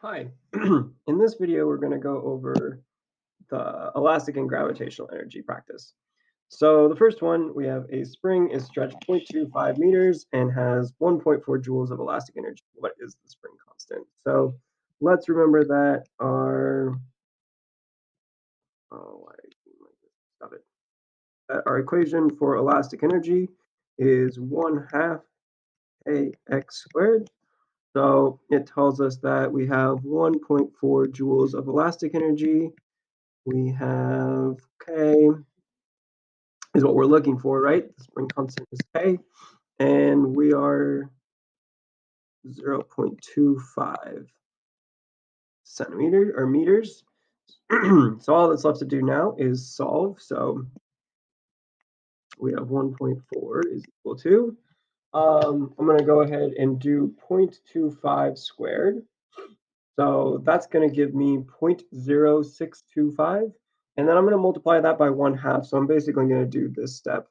Hi. In this video, we're going to go over the elastic and gravitational energy practice. So the first one, we have a spring is stretched 0.25 meters and has 1.4 joules of elastic energy. What is the spring constant? So let's remember that stop it. That our equation for elastic energy is 1/2 kx squared. So it tells us that we have 1.4 joules of elastic energy. We have K is what we're looking for, right? The spring constant is K, and we are 0.25 centimeters or meters. So all that's left to do now is solve. So we have 1.4 is equal to, I'm going to go ahead and do 0.25 squared. So that's going to give me 0.0625. And then I'm going to multiply that by 1/2. So I'm basically going to do this step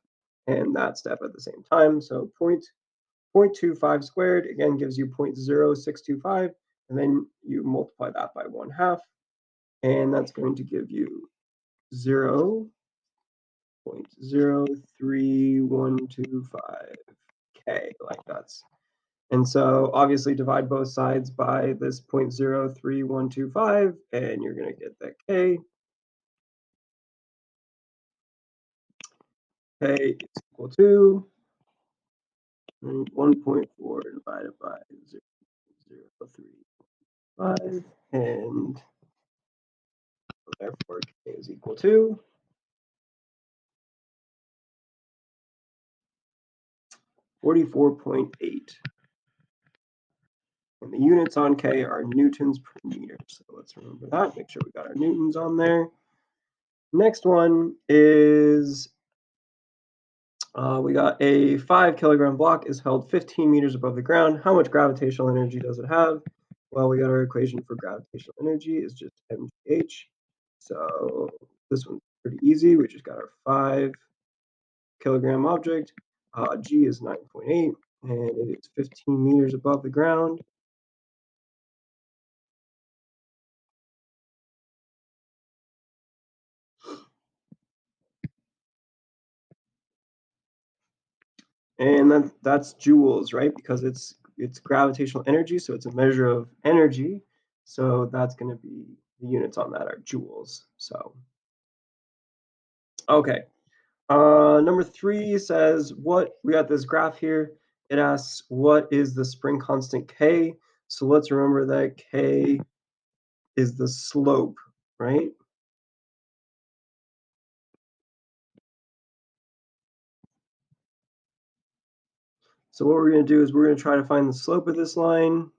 and that step at the same time. So 0.25 squared, again, gives you 0.0625. And then you multiply that by 1/2. And that's going to give you 0.03125K, like that's. And so obviously divide both sides by this 0.03125, and you're going to get that K. K is equal to 1.4 divided by 0.035, and therefore K is equal to 44.8. And the units on K are newtons per meter. So let's remember that. Make sure we got our newtons on there. Next one is we got a 5 kilogram block is held 15 meters above the ground. How much gravitational energy does it have? Well, we got our equation for gravitational energy is just mgh. So this one's pretty easy. We just got our 5 kilogram object. G is 9.8, and it is 15 meters above the ground. And that's joules, right? Because it's gravitational energy, so it's a measure of energy. So that's going to be the units on that are joules. So okay. Number 3 says what we got this graph here. It asks what is the spring constant K. So let's remember that K is the slope, right? So what we're going to do is we're going to try to find the slope of this line.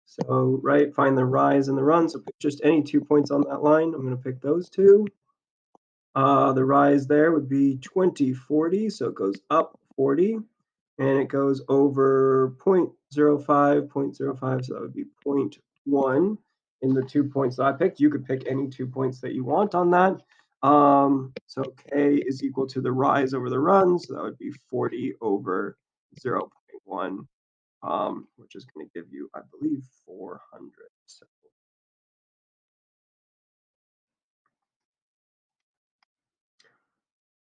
So, right, find the rise and the run. So pick just any 2 points on that line. I'm going to pick those two. The rise there would be 2040, so it goes up 40, and it goes over 0.05, 0.05, so that would be 0.1 in the 2 points that I picked. You could pick any 2 points that you want on that. So K is equal to the rise over the run, so that would be 40 over 0.1, which is going to give you, I believe, 400. So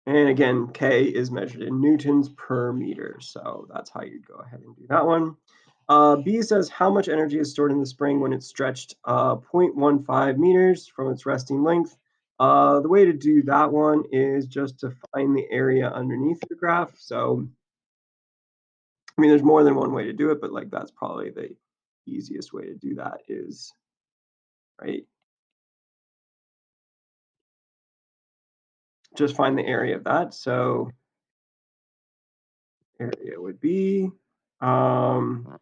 and again, K is measured in newtons per meter. So that's how you go ahead and do that one. B says how much energy is stored in the spring when it's stretched 0.15 meters from its resting length. The way to do that one is just to find the area underneath the graph. So, I mean, there's more than one way to do it, but like that's probably the easiest way to do that is, right? Just find the area of that. So area would be, so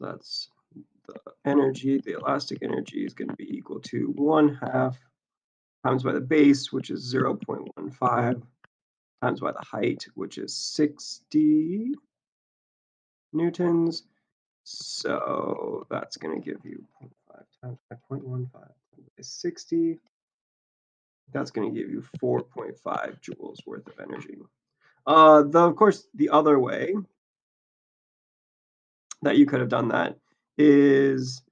that's the energy, the elastic energy is going to be equal to 1/2 times by the base, which is 0.15, times by the height, which is 60 newtons. So that's going to give you 0.5 times by 0.15 by 60. That's going to give you 4.5 joules worth of energy. Though, of course, the other way that you could have done that is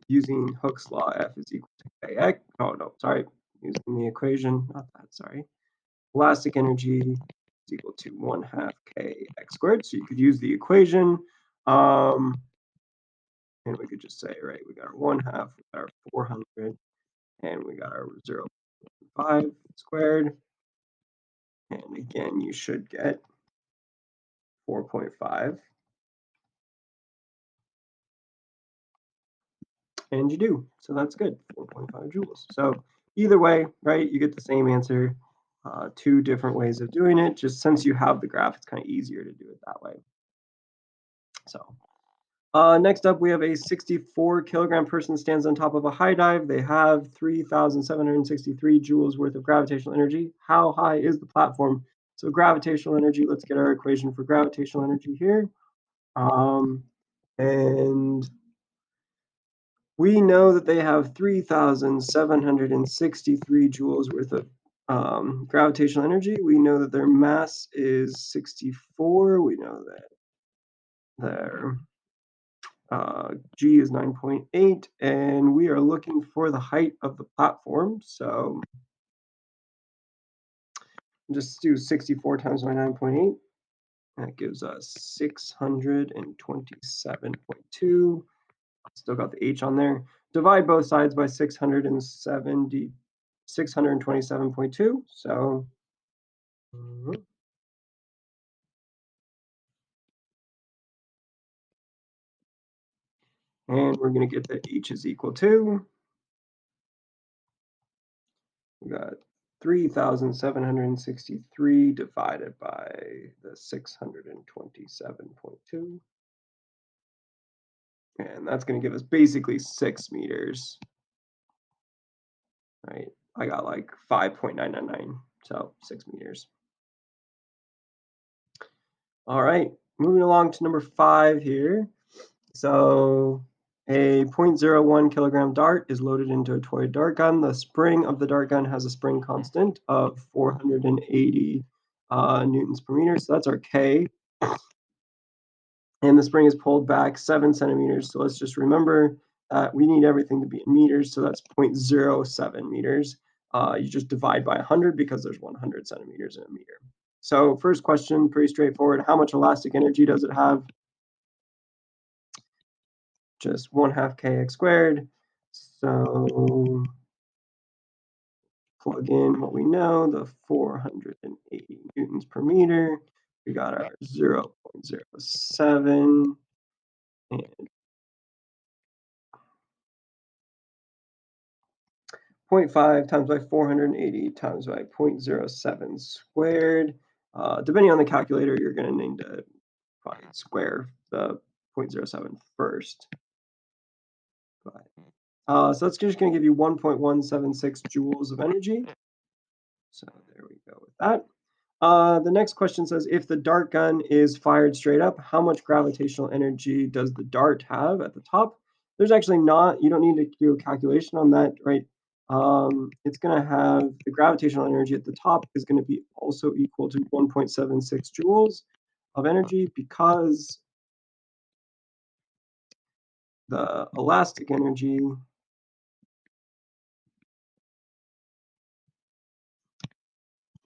using Hooke's law, F is equal to kx. Oh no, sorry, using the equation, not that. Sorry, elastic energy is equal to 1/2 kx squared. So you could use the equation, and we could just say, right, we got our 1/2, we got our 400, and we got our 0.5 squared. And again, you should get 4.5. And you do. So that's good, 4.5 joules. So either way, right, you get the same answer. Two different ways of doing it. Just since you have the graph, it's kind of easier to do it that way. So next up, we have a 64 kilogram person stands on top of a high dive. They have 3,763 joules worth of gravitational energy. How high is the platform? So gravitational energy, let's get our equation for gravitational energy here. And we know that they have 3,763 joules worth of gravitational energy. We know that their mass is 64. We know that their G is 9.8, and we are looking for the height of the platform. So just do 64 times by 9.8. That gives us 627.2. Still got the H on there. Divide both sides by 627.2. So and we're going to get that H is equal to, we got 3,763 divided by the 627.2. And that's going to give us basically 6 meters, right? I got like 5.999, so 6 meters. All right, moving along to number 5 here. So a 0.01 kilogram dart is loaded into a toy dart gun. The spring of the dart gun has a spring constant of 480 newtons per meter. So that's our K. And the spring is pulled back 7 centimeters. So let's just remember that we need everything to be in meters. So that's 0.07 meters. You just divide by 100 because there's 100 centimeters in a meter. So first question, pretty straightforward. How much elastic energy does it have? Just 1/2 kx squared. So plug in what we know, the 480 newtons per meter. We got our 0.07 and 0.5 times by 480 times by 0.07 squared. Depending on the calculator, you're going to need to probably square the 0.07 first. But, so that's just going to give you 1.176 joules of energy. So there we go with that. The next question says, if the dart gun is fired straight up, how much gravitational energy does the dart have at the top? There's actually not, you don't need to do a calculation on that, right? It's going to have the gravitational energy at the top is going to be also equal to 1.76 joules of energy because the elastic energy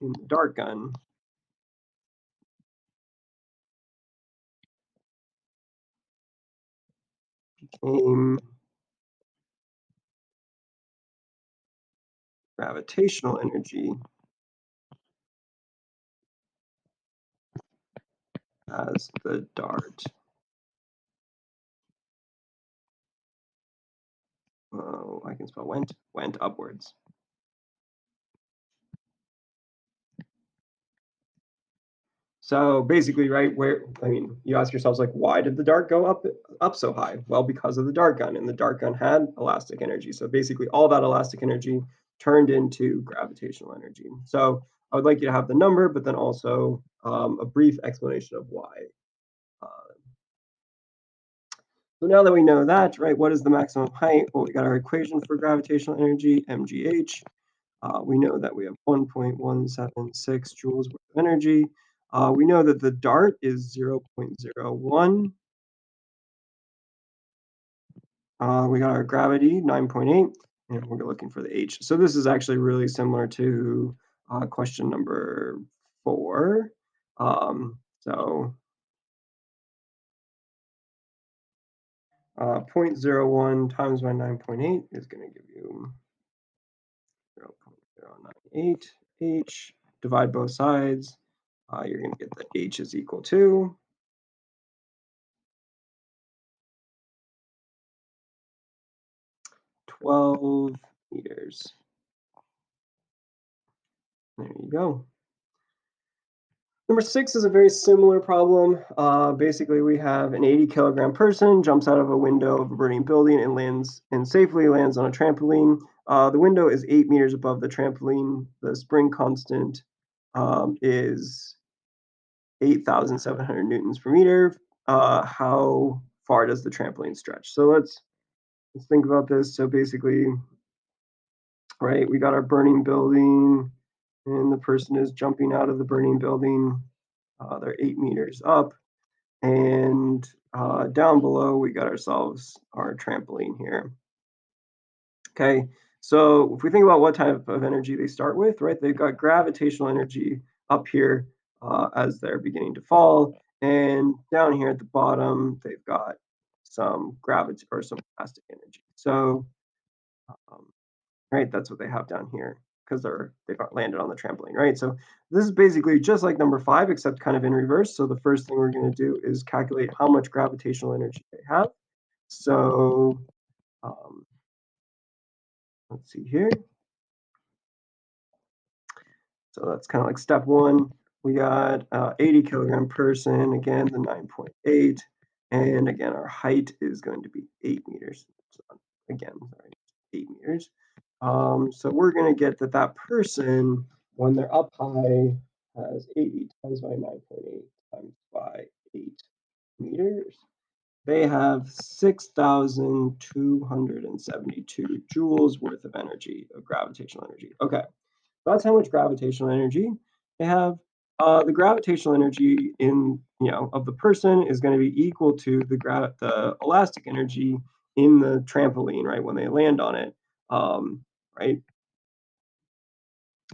in the dart gun became gravitational energy as the dart. Oh, I can spell went upwards. So basically, right, where, I mean, you ask yourselves, like, why did the dart go up so high? Well, because of the dart gun, and the dart gun had elastic energy. So basically, all that elastic energy turned into gravitational energy. So I would like you to have the number, but then also a brief explanation of why. So now that we know that, right, what is the maximum height? Well, we got our equation for gravitational energy, mgh. We know that we have 1.176 joules worth of energy. We know that the dart is 0.01. We got our gravity, 9.8, and we're looking for the h. So this is actually really similar to question number 4. So 0.01 times by 9.8 is going to give you 0.098 h. Divide both sides. You're going to get that h is equal to 12 meters. There you go. Number 6 is a very similar problem. Basically, we have an 80-kilogram person jumps out of a window of a burning building and safely lands on a trampoline. The window is 8 meters above the trampoline. The spring constant is 8,700 newtons per meter. How far does the trampoline stretch? So let's think about this. So basically, right, we got our burning building, and the person is jumping out of the burning building. They're 8 meters up, and down below we got ourselves our trampoline here. Okay, so if we think about what type of energy they start with, right, they've got gravitational energy up here as they're beginning to fall, and down here at the bottom they've got some gravity or some plastic energy. So um, right, that's what they have down here because they got landed on the trampoline, right? So this is basically just like number 5, except kind of in reverse. So the first thing we're going to do is calculate how much gravitational energy they have. So um, let's see here. So that's kind of like step 1. We got 80-kilogram person, again, the 9.8. And again, our height is going to be 8 meters. So again, sorry, 8 meters. So we're going to get that person, when they're up high, has 80 times by 9.8 times by 8 meters. They have 6,272 joules worth of energy, of gravitational energy. Okay, that's how much gravitational energy they have. The gravitational energy of the person is going to be equal to the elastic energy in the trampoline, right, when they land on it, right?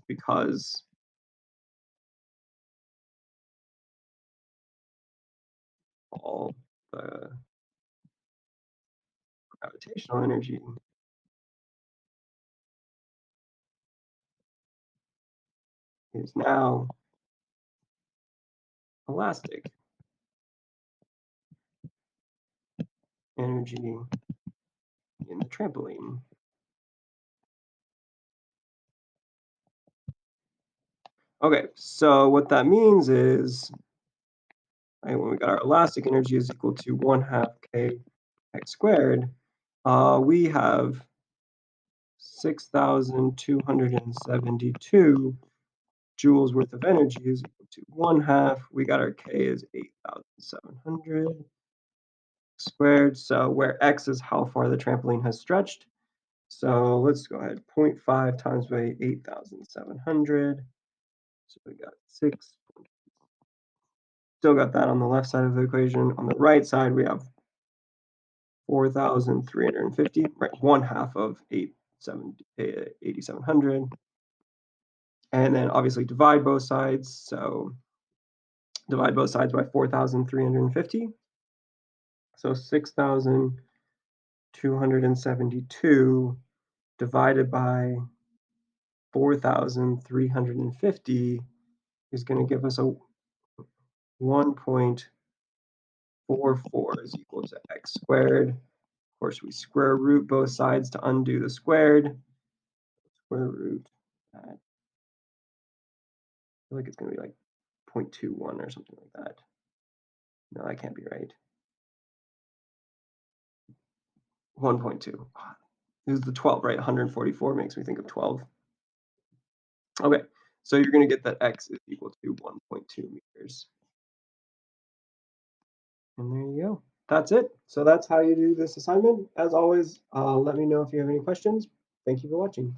Because all the gravitational energy is now elastic energy in the trampoline. Okay, so what that means is, right, when we got our elastic energy is equal to 1/2 k x squared, we have 6,272 joules worth of energy is equal to 1/2. We got our k is 8,700 squared. So where x is how far the trampoline has stretched. So let's go ahead, 0.5 times by 8,700. So we got 6. Still got that on the left side of the equation. On the right side, we have 4,350, right? 1/2 of 8,700. And then obviously divide both sides. So divide both sides by 4,350. So 6,272 divided by 4,350 is going to give us a 1.44 is equal to x squared. Of course, we square root both sides to undo the squared. Square root that. I feel like it's going to be like 0.21 or something like that. No, that can't be right. 1.2. This is the 12, right? 144 makes me think of 12. Okay, so you're going to get that x is equal to 1.2 meters. And there you go. That's it. So that's how you do this assignment. As always, let me know if you have any questions. Thank you for watching.